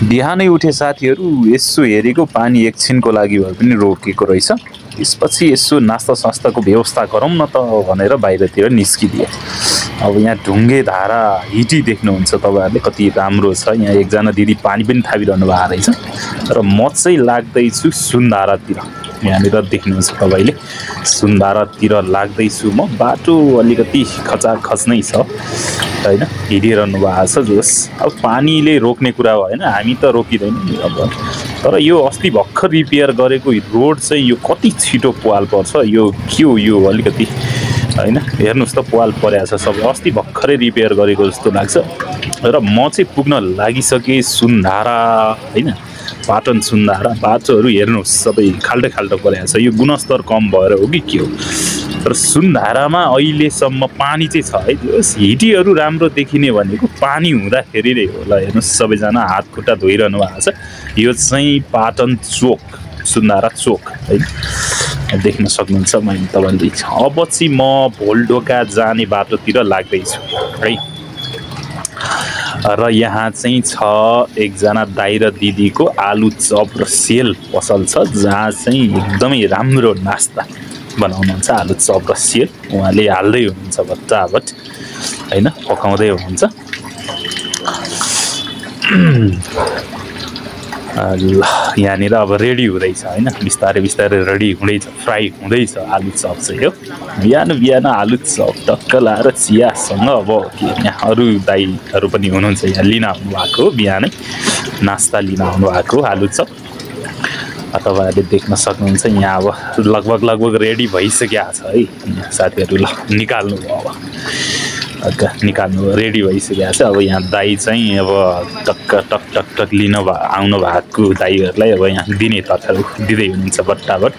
बिहानै उठे साथीहरू यसो हेरेको पानी एकछिनको लागि भए पनि रोकेको रहेछ। त्यसपछि यसो नास्ता सास्ताको व्यवस्था गरौँ न त भनेर बाहिरतिर निस्किदिए। अब यहाँ ढुङ्गे धारा हिटी देख्नुहुन्छ तपाईँहरूले कति राम्रो छ। यहाँ एकजना दिदी पानी पनि थापिरहनु भएको रहेछ। र म चाहिँ लाग्दैछु सुनधारातिर। यहाँनिर देख्नुहुन्छ तपाईँले सुनधारातिर लाग्दैछु म। बाटो अलिकति खचाखच नै छ हैन, हिँडिरहनु भएको छ जोस। अब पानीले रोक्ने कुरा भएन, हामी त रोकिँदैनौँ अब। तर यो अस्ति भर्खर रिपेयर गरेको रोड चाहिँ यो कति छिटो पुवाल पर्छ। यो के हो यो अलिकति हैन, हेर्नुहोस् त पुवाल परेको छ सबै। अस्ति भर्खरै रिपेयर गरेको जस्तो लाग्छ। र म चाहिँ पुग्न लागिसकेँ सुनधारा हैन, पाटन सुनधारा। बाटोहरू हेर्नुहोस् सबै खाल्टो खाल्टो परेको छ। यो गुणस्तर कम भएर हो कि के हो। तर सुनधारामा अहिलेसम्म पानी चाहिँ छ है। हिटीहरू राम्रो देखिने भनेको पानी हुँदाखेरि नै होला। हेर्नुहोस् सबैजना हात खुट्टा धोइरहनु भएको छ। यो चाहिँ पाटन चोक, सुनधारा चोक है, देख्न सक्नुहुन्छ मैले तपाईँले। अब चाहिँ म भोलढोका जाने बाटोतिर लाग्दैछु है। र यहाँ चाहिँ छ एकजना दाइ र दिदीको आलु चप र सेल पसल छ, जहाँ चाहिँ एकदमै राम्रो नास्ता बनाउनुहुन्छ। आलु चप र सेल उहाँले हाल्दै हुनुहुन्छ भट्टाभट हैन, पकाउँदै हुनुहुन्छ। यहाँनिर अब रेडी हुँदैछ हैन, बिस्तारै बिस्तारै रेडी हुँदैछ, फ्राई हुँदैछ आलु चप चाहिँ हो। बिहान बिहान आलु चप टक्क लाएर चियासँग। अब के यहाँ अरू दाइहरू पनि हुनुहुन्छ, यहाँ लिन आउनु भएको बिहानै नास्ता लिन आउनु भएको आलु चप। तपाईँहरूले देख्न सक्नुहुन्छ। यहाँ अब लगभग रेडी भइसकेको छ है साथीहरू। ल निकाल्नु भयो, अब निकाल्नु रेडी भइसकेको छ। अब यहाँ दाइ चाहिँ अब टक्क टक टक टक लिन आउनु भएको दाइहरूलाई अब यहाँ दिने तथाहरू दिँदै हुनुहुन्छ बट्टाबट।